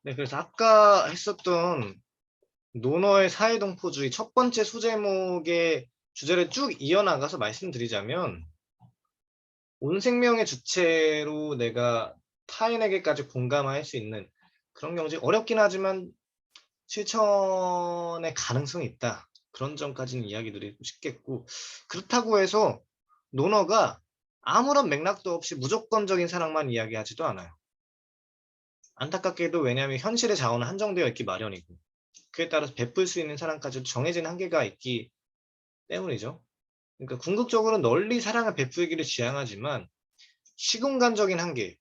네, 그래서 아까 했었던 노너의 사회동포주의 첫 번째 소제목의 주제를 쭉 이어나가서 말씀드리자면, 온 생명의 주체로 내가 타인에게까지 공감할 수 있는 그런 경지, 어렵긴 하지만 실천의 가능성이 있다. 그런 점까지는 이야기 드리고 싶겠고, 그렇다고 해서 노너가 아무런 맥락도 없이 무조건적인 사랑만 이야기하지도 않아요. 안타깝게도, 왜냐하면 현실의 자원은 한정되어 있기 마련이고, 그에 따라서 베풀 수 있는 사랑까지도 정해진 한계가 있기 때문이죠. 그러니까 궁극적으로 널리 사랑을 베풀기를 지향하지만 시공간적인 한계,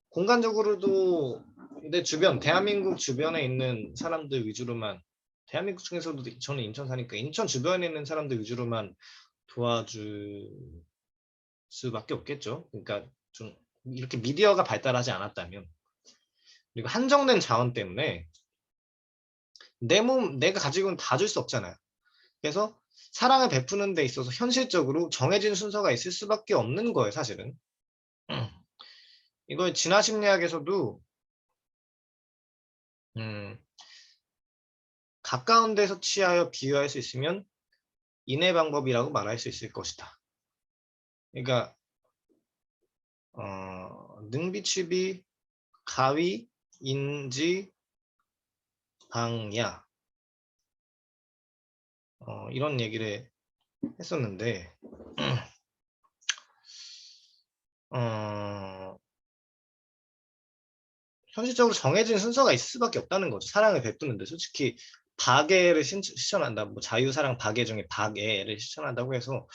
공간적으로도 내 주변, 대한민국 주변에 있는 사람들 위주로만, 대한민국 중에서도 저는 인천 사니까 인천 주변에 있는 사람들 위주로만 도와줄 수밖에 없겠죠. 그러니까 좀 이렇게 미디어가 발달하지 않았다면, 그리고 한정된 자원 때문에 내 몸, 내가 가지고 있는 다 줄 수 없잖아요. 그래서 사랑을 베푸는 데 있어서 현실적으로 정해진 순서가 있을 수밖에 없는 거예요, 사실은. 이걸 진화 심리학에서도 음, 가까운 데서 취하여 비유할 수 있으면 인해 방법이라고 말할 수 있을 것이다. 그러니까 능비취비, 가위, 인지, 방야, 이런 얘기를 했었는데, 어, 현실적으로 정해진 순서가 있을 수밖에 없다는 거죠. 사랑을 베푸는데 솔직히 박애를 실천한다. 뭐 자유사랑 박애 중에 박애를 실천한다고 해서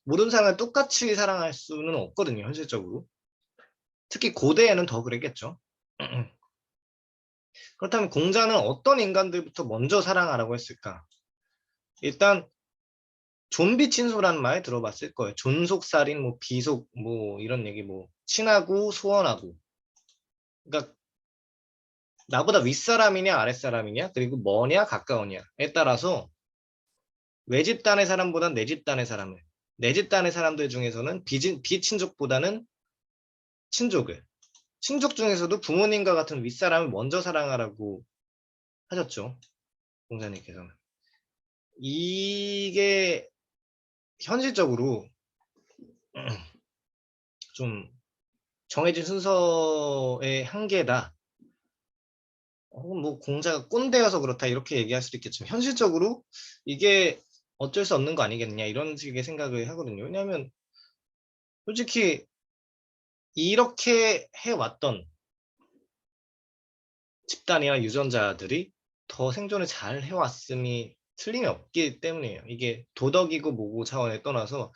모든 사람을 똑같이 사랑할 수는 없거든요. 현실적으로. 특히 고대에는 더 그랬겠죠. 그렇다면 공자는 어떤 인간들부터 먼저 사랑하라고 했을까? 일단 좀비 친소라는 말 들어봤을 거예요. 존속살인, 뭐 비속, 뭐 이런 얘기, 뭐 친하고 소원하고. 그러니까 나보다 윗사람이냐 아랫사람이냐, 그리고 뭐냐 가까우냐에 따라서 외집단의 사람보다는 내집단의 사람을, 내집단의 사람들 중에서는 비친족보다는 친족을, 친족 중에서도 부모님과 같은 윗사람을 먼저 사랑하라고 하셨죠. 공자님께서는. 이게 현실적으로 좀 정해진 순서의 한계다. 혹은 뭐 공자가 꼰대여서 그렇다 이렇게 얘기할 수도 있겠지만, 현실적으로 이게 어쩔 수 없는 거 아니겠느냐 이런 식의 생각을 하거든요. 왜냐하면 솔직히 이렇게 해왔던 집단이나 유전자들이 더 생존을 잘 해왔음이 틀림이 없기 때문이에요. 이게 도덕이고 뭐고 차원에 떠나서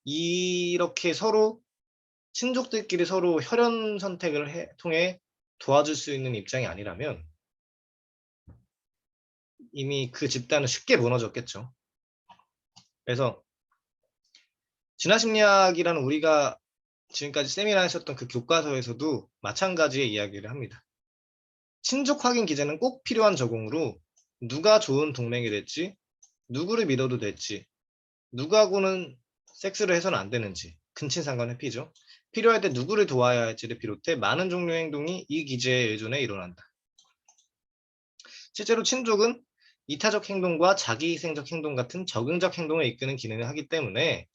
이렇게 서로 친족들끼리 서로 혈연 선택을 통해 도와줄 수 있는 입장이 아니라면 이미 그 집단은 쉽게 무너졌겠죠. 그래서 진화심리학이라는 우리가 지금까지 세미나 하셨던 그 교과서에서도 마찬가지의 이야기를 합니다. 친족 확인 기제는 꼭 필요한 적용으로 누가 좋은 동맹이 될지, 누구를 믿어도 될지, 누구하고는 섹스를 해서는 안 되는지, 근친상간 회피죠. 필요할 때 누구를 도와야 할지를 비롯해 많은 종류의 행동이 이 기제에 의존해 일어난다. 실제로 친족은 이타적 행동과 자기희생적 행동 같은 적응적 행동을 이끄는 기능을 하기 때문에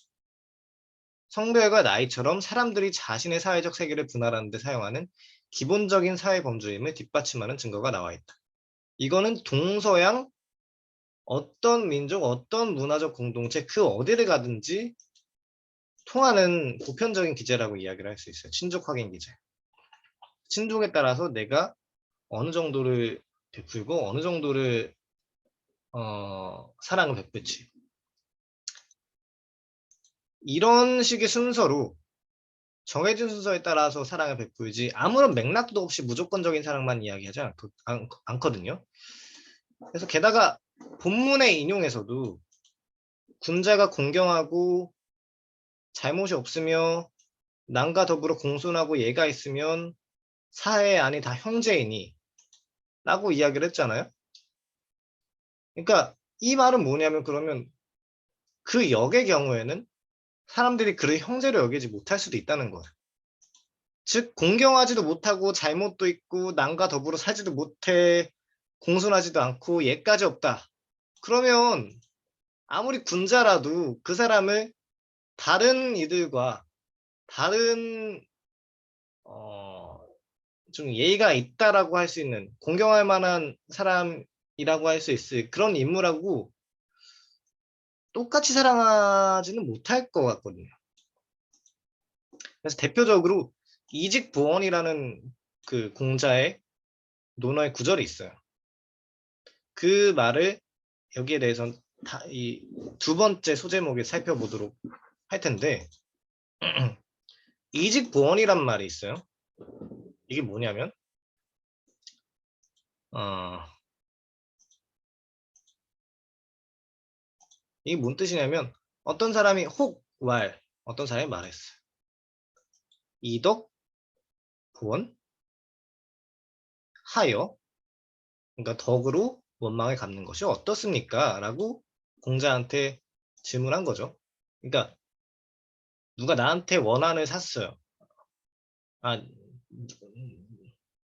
성별과 나이처럼 사람들이 자신의 사회적 세계를 분할하는 데 사용하는 기본적인 사회 범주임을 뒷받침하는 증거가 나와 있다. 이거는 동서양 어떤 민족, 어떤 문화적 공동체 그 어디를 가든지 통하는 보편적인 기제라고 이야기를 할 수 있어요. 친족 확인 기제. 친족에 따라서 내가 어느 정도를 베풀고 어느 정도를 사랑을 베풀지. 이런 식의 순서로 정해진 순서에 따라서 사랑을 베풀지 아무런 맥락도 없이 무조건적인 사랑만 이야기하지 않거든요. 그래서 게다가 본문의 인용에서도 군자가 공경하고 잘못이 없으며 남과 더불어 공손하고 예가 있으면 사해 안이 다 형제이니 라고 이야기를 했잖아요. 그러니까 이 말은 뭐냐면, 그러면 그 역의 경우에는 사람들이 그를 형제로 여기지 못할 수도 있다는 거예요. 즉 공경하지도 못하고 잘못도 있고 남과 더불어 살지도 못해 공손하지도 않고 예까지 없다. 그러면 아무리 군자라도 그 사람을 다른 이들과 다른 좀 예의가 있다라고 할 수 있는 공경할 만한 사람이라고 할 수 있을 그런 인물하고 똑같이 사랑하지는 못할 것 같거든요. 그래서 대표적으로 이직보원이라는 그 공자의 논어의 구절이 있어요. 그 말을 여기에 대해서 이 두 번째 소제목에 살펴보도록 할 텐데 이직보원이란 말이 있어요. 이게 뭐냐면 이게 뭔 뜻이냐면 어떤 사람이 혹왈 어떤 사람이 말했어요. 이덕 보원 하여 그러니까 덕으로 원망을 갚는 것이 어떻습니까? 라고 공자한테 질문한 거죠. 그러니까 누가 나한테 원한을 샀어요. 아,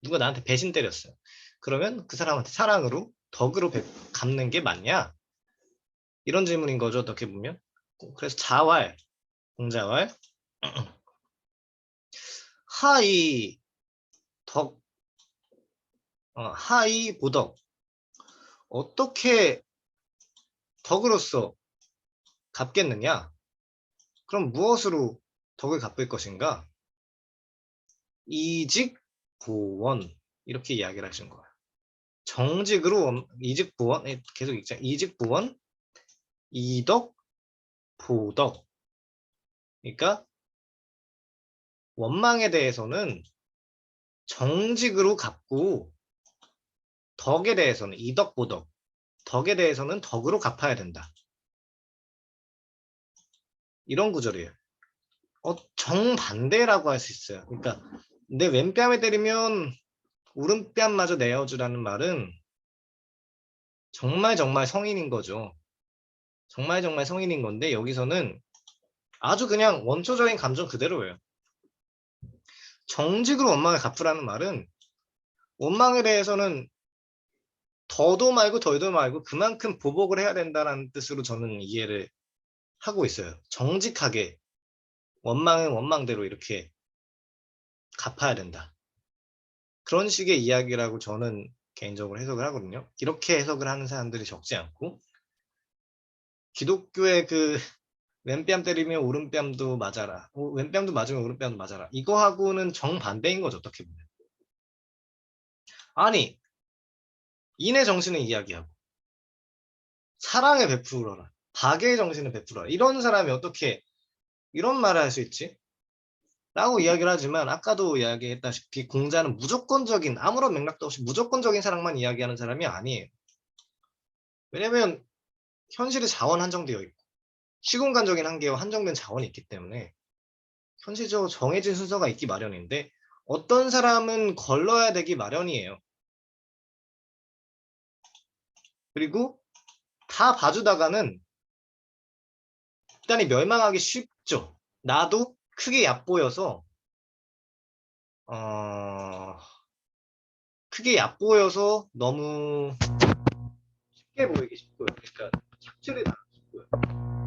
누가 나한테 배신 때렸어요. 그러면 그 사람한테 사랑으로 덕으로 갚는 게 맞냐? 이런 질문인 거죠. 어떻게 보면. 그래서 자왈, 공자왈, 하이 덕, 하이 보덕. 어떻게 덕으로서 갚겠느냐? 그럼 무엇으로 덕을 갚을 것인가? 이직 보원 이렇게 이야기를 하신 거예요. 정직으로 이직 보원 계속 읽자. 이직 보원 이덕 보덕. 그러니까 원망에 대해서는 정직으로 갚고 덕에 대해서는 이덕 보덕. 덕에 대해서는 덕으로 갚아야 된다. 이런 구절이에요. 정반대라고 할 수 있어요. 그러니까 내 왼뺨에 때리면 오른뺨마저 내어주라는 말은 정말 정말 성인인 거죠. 정말 정말 성인인 건데 여기서는 아주 그냥 원초적인 감정 그대로예요. 정직으로 원망을 갚으라는 말은 원망에 대해서는 더도 말고 덜도 말고 그만큼 보복을 해야 된다는 뜻으로 저는 이해를 하고 있어요. 정직하게 원망은 원망대로 이렇게 갚아야 된다. 그런 식의 이야기라고 저는 개인적으로 해석을 하거든요. 이렇게 해석을 하는 사람들이 적지 않고 기독교의 그 왼뺨 때리면 오른뺨도 맞아라. 왼뺨도 맞으면 오른뺨도 맞아라. 이거하고는 정반대인 거죠. 어떻게 보면. 아니 인의 정신을 이야기하고 사랑을 베풀어라. 박애의 정신을 베풀어라. 이런 사람이 어떻게 이런 말을 할 수 있지? 라고 이야기를 하지만 아까도 이야기했다시피 공자는 무조건적인 아무런 맥락도 없이 무조건적인 사랑만 이야기하는 사람이 아니에요. 왜냐면 현실의 자원 한정되어 있고 시공간적인 한계와 한정된 자원이 있기 때문에 현실적으로 정해진 순서가 있기 마련인데 어떤 사람은 걸러야 되기 마련이에요. 그리고 다 봐주다가는 일단이 멸망하기 쉽죠. 나도 크게 얕보여서 어... 크게 얕보여서 너무 쉽게 보이기 쉽고요. 그러니까 착취를 당하기 쉽고요.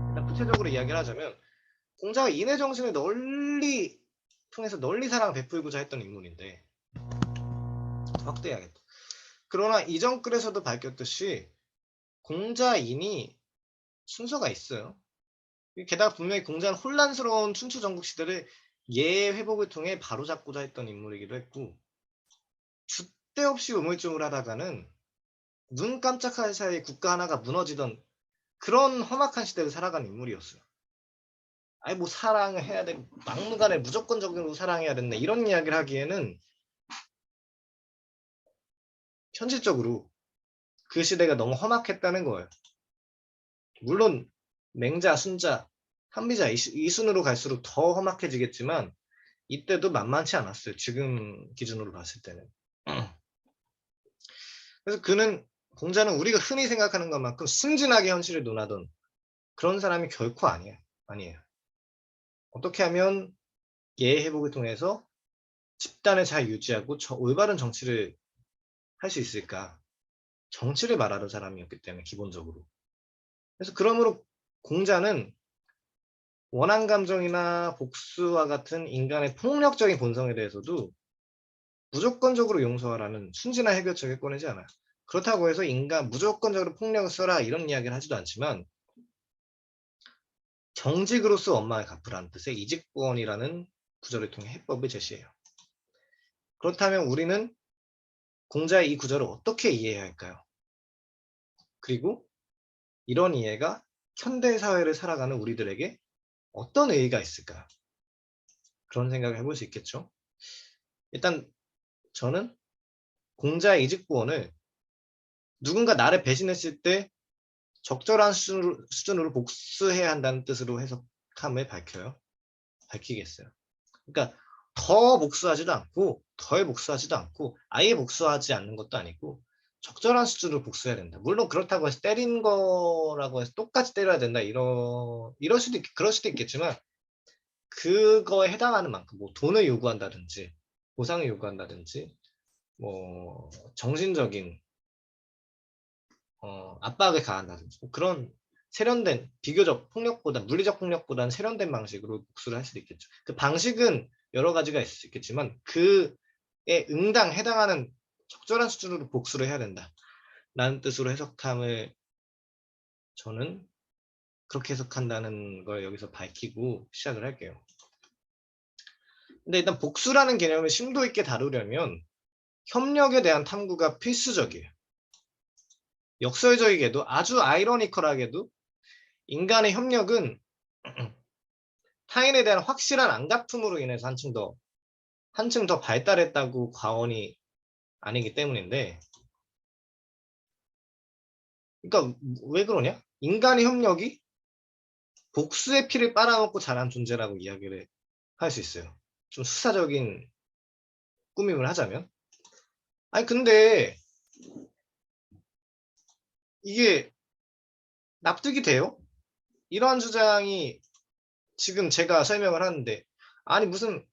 일단 구체적으로 이야기를 하자면 공자가 인의 정신을 널리 통해서 널리 사랑을 베풀고자 했던 인물인데 확대해야겠다. 그러나 이전 글에서도 밝혔듯이 공자인이 순서가 있어요. 게다가 분명히 공자는 혼란스러운 춘추 전국 시대를 예 회복을 통해 바로잡고자 했던 인물이기도 했고 줏대 없이 우물쭈물하다가는 눈 깜짝할 사이에 국가 하나가 무너지던 그런 험악한 시대를 살아간 인물이었어요. 아니 뭐 사랑을 해야 돼 막무가내 무조건적으로 사랑해야 된다 이런 이야기를 하기에는 현실적으로 그 시대가 너무 험악했다는 거예요. 물론 맹자, 순자, 한비자 이 순으로 갈수록 더 험악해지겠지만 이때도 만만치 않았어요. 지금 기준으로 봤을 때는. 그래서 공자는 우리가 흔히 생각하는 것만큼 순진하게 현실을 논하던 그런 사람이 결코 아니에요. 어떻게 하면 예의 회복을 통해서 집단을 잘 유지하고 올바른 정치를 할 수 있을까? 정치를 말하는 사람이었기 때문에 기본적으로. 그래서 그러므로 공자는 원한 감정이나 복수와 같은 인간의 폭력적인 본성에 대해서도 무조건적으로 용서하라는 순진한 해결책을 꺼내지 않아요. 그렇다고 해서 인간 무조건적으로 폭력을 써라 이런 이야기를 하지도 않지만 정직으로서 원망을 갚으라는 뜻의 이직구원이라는 구절을 통해 해법을 제시해요. 그렇다면 우리는 공자의 이 구절을 어떻게 이해해야 할까요? 그리고 이런 이해가 현대사회를 살아가는 우리들에게 어떤 의의가 있을까? 그런 생각을 해볼 수 있겠죠. 일단 저는 공자의 이직구원을 누군가 나를 배신했을 때 적절한 수준으로 복수해야 한다는 뜻으로 해석함을 밝히겠어요. 그러니까 더 복수하지도 않고 덜 복수하지도 않고 아예 복수하지 않는 것도 아니고 적절한 수준으로 복수해야 된다. 물론 그렇다고 해서 때린 거라고 해서 똑같이 때려야 된다. 그럴 수도 있겠지만 그거에 해당하는 만큼 뭐 돈을 요구한다든지 보상을 요구한다든지 뭐 정신적인 압박을 가한다든지 뭐 그런 세련된 비교적 폭력보다 물리적 폭력보다는 세련된 방식으로 복수를 할 수도 있겠죠. 그 방식은 여러 가지가 있을 수 있겠지만 그에 해당하는 적절한 수준으로 복수를 해야 된다라는 뜻으로 해석함을 저는 그렇게 해석한다는 걸 여기서 밝히고 시작을 할게요. 근데 일단 복수라는 개념을 심도 있게 다루려면 협력에 대한 탐구가 필수적이에요. 역설적이게도 아주 아이러니컬하게도 인간의 협력은 타인에 대한 확실한 안갚음으로 인해서 한층 더 발달했다고 과언이 아니기 때문인데, 그러니까 왜 그러냐? 인간의 협력이 복수의 피를 빨아먹고 자란 존재라고 이야기를 할 수 있어요. 좀 수사적인 꾸밈을 하자면. 아니 근데 이게 납득이 돼요? 이러한 주장이 지금 제가 설명을 하는데 아니 무슨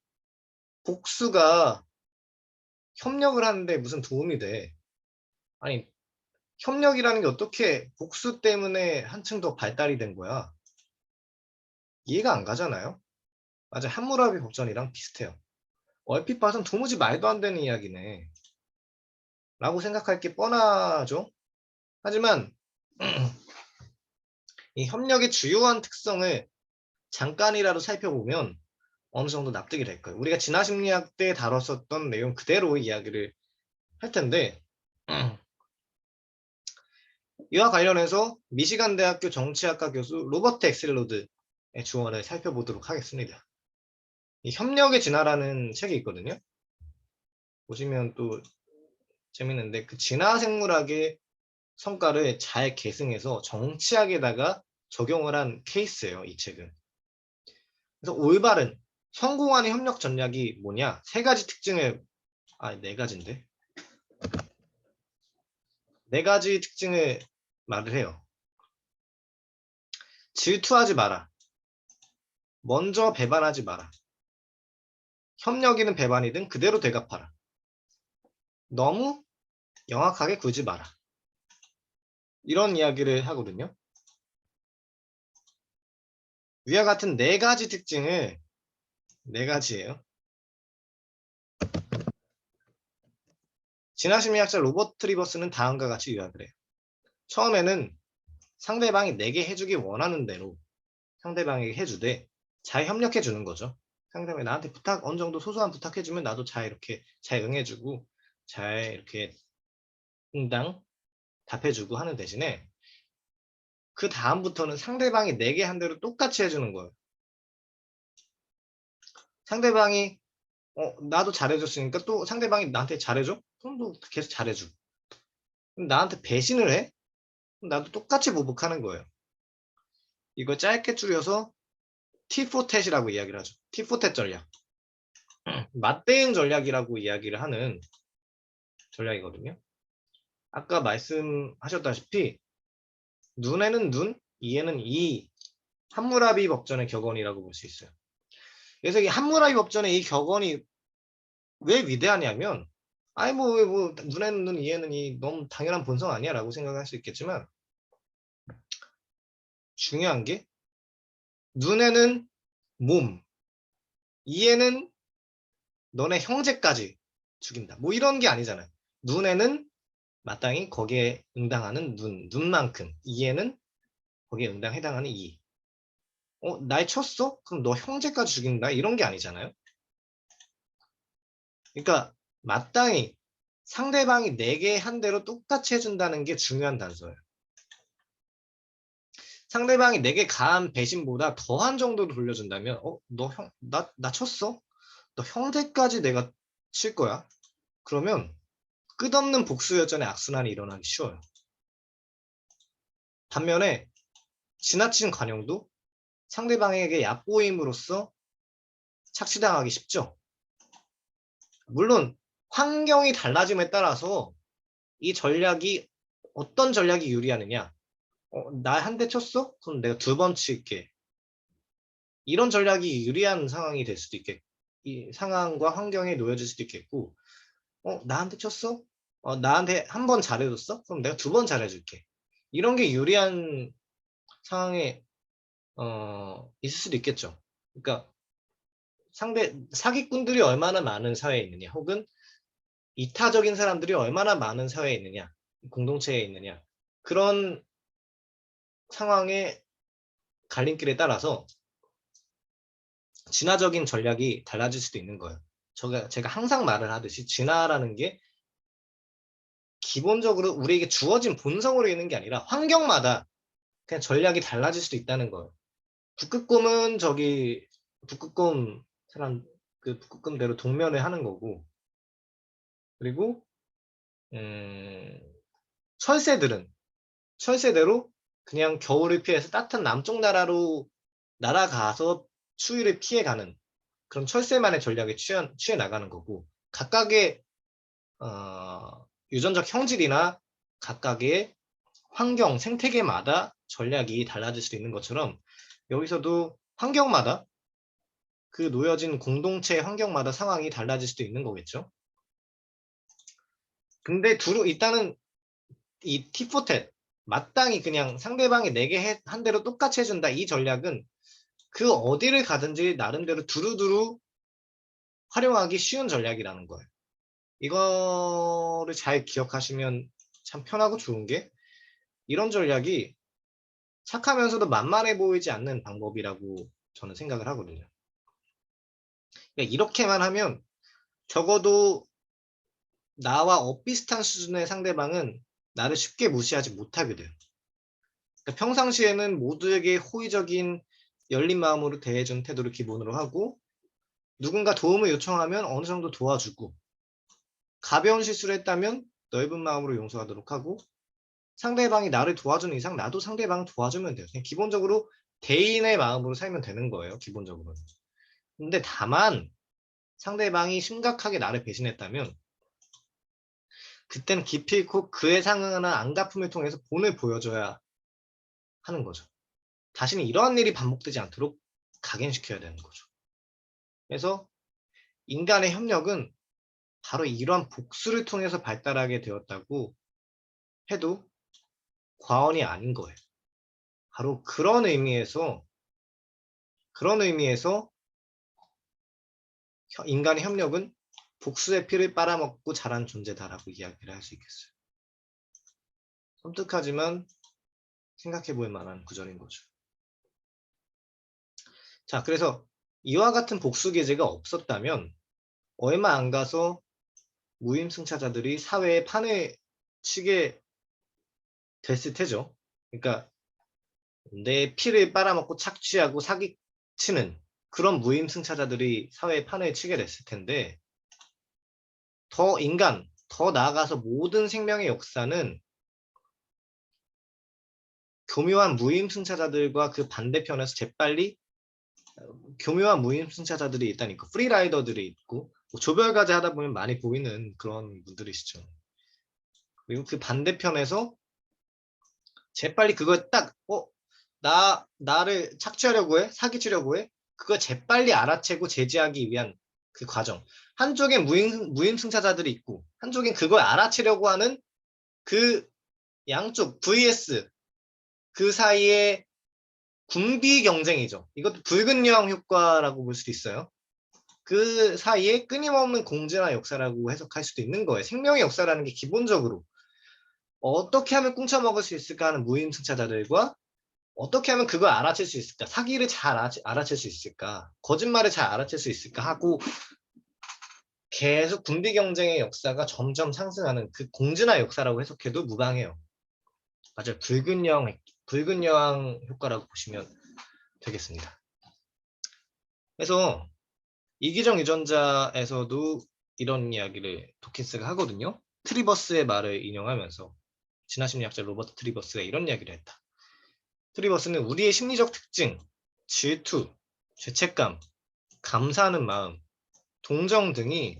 복수가 협력을 하는데 무슨 도움이 돼? 아니 협력이라는 게 어떻게 복수 때문에 한층 더 발달이 된 거야? 이해가 안 가잖아요? 맞아, 함무라비 법전이랑 비슷해요. 얼핏 봐선 도무지 말도 안 되는 이야기네. 라고 생각할 게 뻔하죠? 하지만 이 협력의 주요한 특성을 잠깐이라도 살펴보면 어느 정도 납득이 될 거예요. 우리가 진화심리학 때 다뤘었던 내용 그대로 이야기를 할 텐데 이와 관련해서 미시간 대학교 정치학과 교수 로버트 엑셀로드의 주원을 살펴보도록 하겠습니다. 이 협력의 진화라는 책이 있거든요. 보시면 또 재밌는데 그 진화생물학의 성과를 잘 계승해서 정치학에다가 적용을 한 케이스예요. 이 책은. 그래서 올바른 성공하는 협력 전략이 뭐냐? 네 가지인데. 네 가지 특징을 말을 해요. 질투하지 마라. 먼저 배반하지 마라. 협력이든 배반이든 그대로 대갚하라. 너무 영악하게 굴지 마라. 이런 이야기를 하거든요. 위와 같은 네 가지 특징을 네 가지예요. 진화심리학자 로버트 리버스는 다음과 같이 요약을 해요. 처음에는 상대방이 내게 해주기 원하는 대로 상대방에게 해주되 잘 협력해 주는 거죠. 상대방이 나한테 어느 정도 소소한 부탁해주면 나도 잘 이렇게 잘 응해주고 잘 이렇게 응당 답해주고 하는 대신에 그 다음부터는 상대방이 내게 한 대로 똑같이 해주는 거예요. 상대방이 나도 잘해줬으니까 또 상대방이 나한테 잘해줘? 그럼 또 계속 잘해줘. 나한테 배신을 해? 그럼 나도 똑같이 보복하는 거예요. 이걸 짧게 줄여서 T4텟이라고 이야기를 하죠. T4텟 전략. 맞대응 전략이라고 이야기를 하는 전략이거든요. 아까 말씀하셨다시피 눈에는 눈, 이에는 이 함무라비 법전의 격언이라고 볼 수 있어요. 그래서 이 함무라비 법전의 이 격언이 왜 위대하냐면 아니 뭐 눈에는 눈, 이에는 이 너무 당연한 본성 아니야라고 생각할 수 있겠지만 중요한 게 눈에는 몸, 이에는 너네 형제까지 죽인다. 뭐 이런 게 아니잖아요. 눈에는 마땅히 거기에 응당하는 눈만큼, 이에는 거기에 해당하는 이. 날 쳤어? 그럼 너 형제까지 죽인다? 이런 게 아니잖아요. 그러니까 마땅히 상대방이 내게 한 대로 똑같이 해준다는 게 중요한 단서예요. 상대방이 내게 가한 배신보다 더한 정도로 돌려준다면, 나 쳤어? 너 형제까지 내가 칠 거야? 그러면 끝없는 복수열전의 악순환이 일어나기 쉬워요. 반면에 지나친 관용도 상대방에게 얕보임으로써 착취당하기 쉽죠. 물론 환경이 달라짐에 따라서 이 전략이 어떤 전략이 유리하느냐. 나 한 대 쳤어? 그럼 내가 두 번 칠게. 이런 전략이 유리한 상황이 될 수도 있겠고, 이 상황과 환경에 놓여질 수도 있겠고, 나한테 쳤어? 나한테 한 번 잘해줬어? 그럼 내가 두 번 잘해줄게. 이런 게 유리한 상황에 있을 수도 있겠죠. 그러니까 사기꾼들이 얼마나 많은 사회에 있느냐, 혹은 이타적인 사람들이 얼마나 많은 사회에 있느냐, 공동체에 있느냐, 그런 상황의 갈림길에 따라서 진화적인 전략이 달라질 수도 있는 거예요. 제가 항상 말을 하듯이 진화라는 게 기본적으로 우리에게 주어진 본성으로 있는 게 아니라 환경마다 그냥 전략이 달라질 수도 있다는 거예요. 북극곰은 북극곰 사람 그 북극곰대로 동면을 하는 거고, 그리고 철새대로 그냥 겨울을 피해서 따뜻한 남쪽 나라로 날아가서 추위를 피해가는 그런 철새만의 전략에 취해 나가는 거고, 각각의 유전적 형질이나 각각의 환경, 생태계마다 전략이 달라질 수도 있는 것처럼 여기서도 환경마다 그 놓여진 공동체 환경마다 상황이 달라질 수도 있는 거겠죠. 근데 일단은 이 티포텟 마땅히 그냥 상대방이 내게 한 대로 똑같이 해준다 이 전략은 그 어디를 가든지 나름대로 두루두루 활용하기 쉬운 전략이라는 거예요. 이거를 잘 기억하시면 참 편하고 좋은 게 이런 전략이 착하면서도 만만해 보이지 않는 방법이라고 저는 생각을 하거든요. 그러니까 이렇게만 하면 적어도 나와 엇비슷한 수준의 상대방은 나를 쉽게 무시하지 못하게 돼요. 그러니까 평상시에는 모두에게 호의적인 열린 마음으로 대해준 태도를 기본으로 하고 누군가 도움을 요청하면 어느 정도 도와주고 가벼운 실수를 했다면 넓은 마음으로 용서하도록 하고 상대방이 나를 도와주는 이상 나도 상대방을 도와주면 돼요. 그냥 기본적으로 대인의 마음으로 살면 되는 거예요. 기본적으로는. 근데 다만 상대방이 심각하게 나를 배신했다면 그때는 기필코 그에 상응하는 안갚음을 통해서 본을 보여줘야 하는 거죠. 다시는 이러한 일이 반복되지 않도록 각인시켜야 되는 거죠. 그래서 인간의 협력은 바로 이러한 복수를 통해서 발달하게 되었다고 해도 과언이 아닌 거예요. 바로 그런 의미에서 인간의 협력은 복수의 피를 빨아먹고 자란 존재다라고 이야기를 할 수 있겠어요. 섬뜩하지만 생각해 볼 만한 구절인 거죠. 자, 그래서 이와 같은 복수 계제가 없었다면 얼마 안 가서 무임승차자들이 사회에 판을 치게 됐을 테죠. 그러니까 내 피를 빨아먹고 착취하고 사기치는 그런 무임승차자들이 사회에 판을 치게 됐을 텐데 더 나아가서 모든 생명의 역사는 교묘한 무임승차자들과 그 반대편에서 재빨리 교묘한 무임승차자들이 일단 있고 프리라이더들이 있고 뭐 조별과제 하다 보면 많이 보이는 그런 분들이시죠. 그리고 그 반대편에서 재빨리 그걸 딱 나를 착취하려고 해? 사기치려고 해? 그걸 재빨리 알아채고 제지하기 위한 그 과정. 한쪽엔 무임승차자들이 있고 한쪽엔 그걸 알아채려고 하는 그 양쪽 vs 그 사이에 군비 경쟁이죠. 이것도 붉은 여왕 효과라고 볼 수도 있어요. 그 사이에 끊임없는 공제나 역사라고 해석할 수도 있는 거예요. 생명의 역사라는 게 기본적으로 어떻게 하면 꿍쳐먹을 수 있을까 하는 무임승차자들과 어떻게 하면 그걸 알아챌 수 있을까? 사기를 잘 알아챌 수 있을까? 거짓말을 잘 알아챌 수 있을까? 하고 계속 군비 경쟁의 역사가 점점 상승하는 그 공진화 역사라고 해석해도 무방해요. 맞아요. 붉은 여왕 효과라고 보시면 되겠습니다. 그래서 이기적 유전자에서도 이런 이야기를 도킨스가 하거든요. 트리버스의 말을 인용하면서 진화 심리학자 로버트 트리버스가 이런 이야기를 했다. 트리버스는 우리의 심리적 특징, 질투, 죄책감, 감사하는 마음, 동정 등이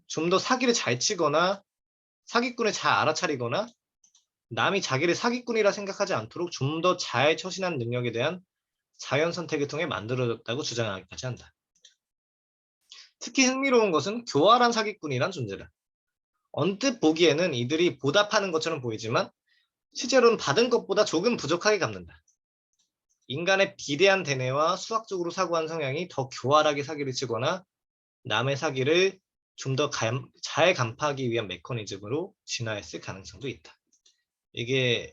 좀 더 사기를 잘 치거나 사기꾼을 잘 알아차리거나 남이 자기를 사기꾼이라 생각하지 않도록 좀 더 잘 처신하는 능력에 대한 자연 선택을 통해 만들어졌다고 주장하기까지 한다. 특히 흥미로운 것은 교활한 사기꾼이란 존재다. 언뜻 보기에는 이들이 보답하는 것처럼 보이지만 실제로는 받은 것보다 조금 부족하게 갚는다. 인간의 비대한 대뇌와 수학적으로 사고한 성향이 더 교활하게 사기를 치거나 남의 사기를 좀 더 잘 간파하기 위한 메커니즘으로 진화했을 가능성도 있다. 이게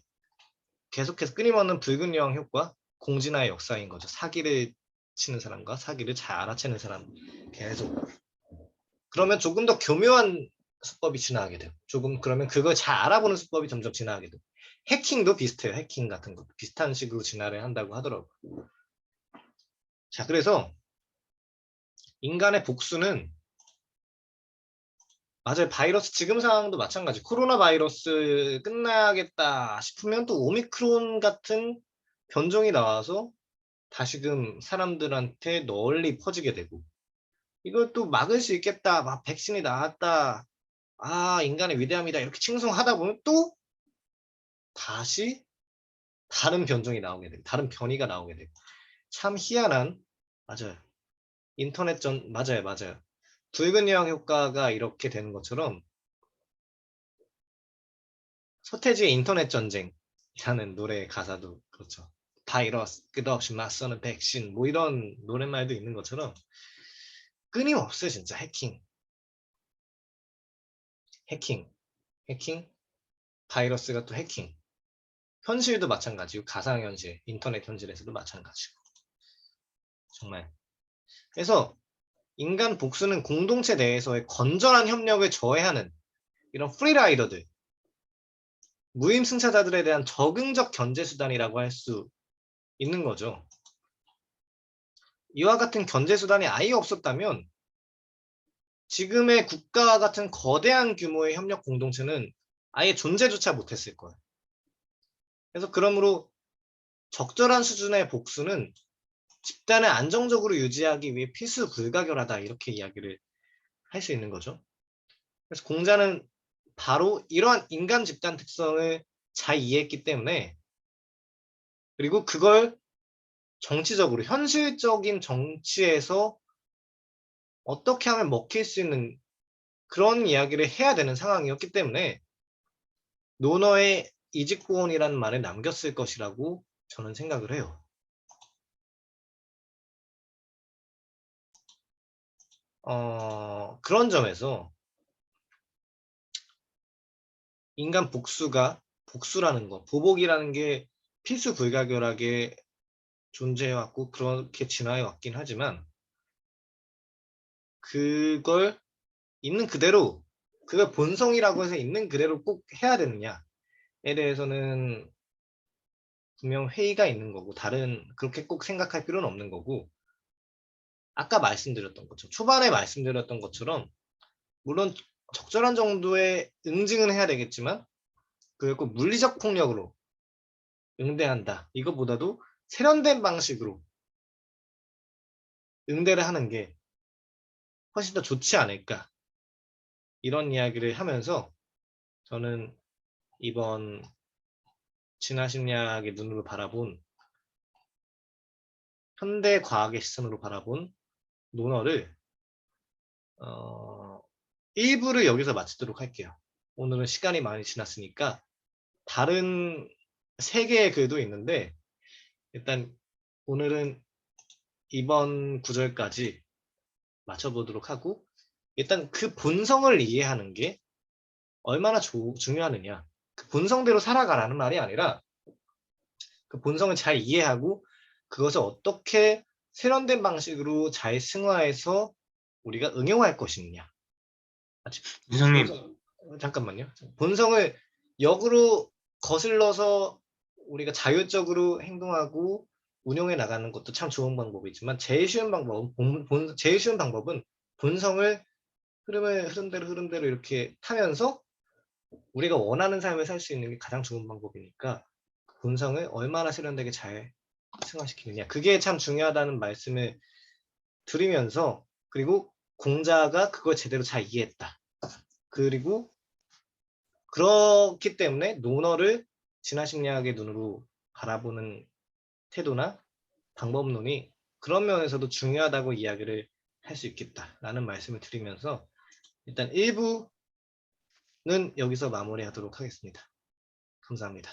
계속해서 끊임없는 붉은 여왕 효과, 공진화의 역사인 거죠. 사기를 치는 사람과 사기를 잘 알아채는 사람 계속. 그러면 조금 더 교묘한 수법이 진화하게 돼요. 조금 그러면 그걸 잘 알아보는 수법이 점점 진화하게 돼요. 해킹도 비슷해요. 해킹 같은 거 비슷한 식으로 진화를 한다고 하더라고요. 자, 그래서 인간의 복수는 맞아요. 바이러스 지금 상황도 마찬가지. 코로나 바이러스 끝나겠다 싶으면 또 오미크론 같은 변종이 나와서 다시금 사람들한테 널리 퍼지게 되고 이걸 또 막을 수 있겠다. 막 백신이 나왔다. 아, 인간의 위대함이다. 이렇게 칭송하다 보면 또 다시 다른 변종이 나오게 되고 다른 변이가 나오게 되고 참 희한한 맞아요. 맞아요. 붉은 여왕 효과가 이렇게 되는 것처럼 서태지의 인터넷 전쟁이라는 노래 가사도 그렇죠. 바이러스 끝없이 맞서는 백신 뭐 이런 노랫말도 있는 것처럼 끊임없어요. 진짜 해킹 해킹 바이러스가 또 해킹 현실도 마찬가지고 가상현실 인터넷 현실에서도 마찬가지고 정말 그래서 인간 복수는 공동체 내에서의 건전한 협력을 저해하는 이런 프리라이더들 무임승차자들에 대한 적응적 견제수단이라고 할 수 있는 거죠. 이와 같은 견제수단이 아예 없었다면 지금의 국가와 같은 거대한 규모의 협력 공동체는 아예 존재조차 못했을 거예요. 그래서 그러므로 적절한 수준의 복수는 집단을 안정적으로 유지하기 위해 필수 불가결하다 이렇게 이야기를 할 수 있는 거죠. 그래서 공자는 바로 이러한 인간 집단 특성을 잘 이해했기 때문에 그리고 그걸 정치적으로 현실적인 정치에서 어떻게 하면 먹힐 수 있는 그런 이야기를 해야 되는 상황이었기 때문에 논어의 이직고온이라는 말을 남겼을 것이라고 저는 생각을 해요. 그런 점에서 인간 복수라는 거, 보복이라는 게 필수 불가결하게 존재해왔고 그렇게 진화해왔긴 하지만 그걸 있는 그대로 그걸 본성이라고 해서 있는 그대로 꼭 해야 되느냐에 대해서는 분명 회의가 있는 거고 다른 그렇게 꼭 생각할 필요는 없는 거고 아까 말씀드렸던 것처럼 초반에 말씀드렸던 것처럼 물론 적절한 정도의 응징은 해야 되겠지만 그걸 꼭 물리적 폭력으로 응대한다. 이것보다도 세련된 방식으로 응대를 하는 게 훨씬 더 좋지 않을까. 이런 이야기를 하면서 저는 이번 진화심리학의 눈으로 바라본 현대 과학의 시선으로 바라본 논어를 1부를 여기서 마치도록 할게요. 오늘은 시간이 많이 지났으니까 다른 3개의 글도 있는데 일단 오늘은 이번 구절까지 맞춰보도록 하고 일단 그 본성을 이해하는 게 얼마나 중요하느냐. 그 본성대로 살아가라는 말이 아니라 그 본성을 잘 이해하고 그것을 어떻게 세련된 방식으로 잘 승화해서 우리가 응용할 것이냐. 선생님, 잠깐만요. 본성을 역으로 거슬러서 우리가 자율적으로 행동하고 운용해 나가는 것도 참 좋은 방법이지만 제일 쉬운 방법은 본성을 흐름대로 이렇게 타면서 우리가 원하는 삶을 살 수 있는 게 가장 좋은 방법이니까 본성을 얼마나 세련되게 잘 승화시키느냐. 그게 참 중요하다는 말씀을 드리면서 그리고 공자가 그걸 제대로 잘 이해했다. 그리고 그렇기 때문에 논어를 진화심리학의 눈으로 바라보는 태도나 방법론이 그런 면에서도 중요하다고 이야기를 할 수 있겠다라는 말씀을 드리면서 일단 1부는 여기서 마무리하도록 하겠습니다. 감사합니다.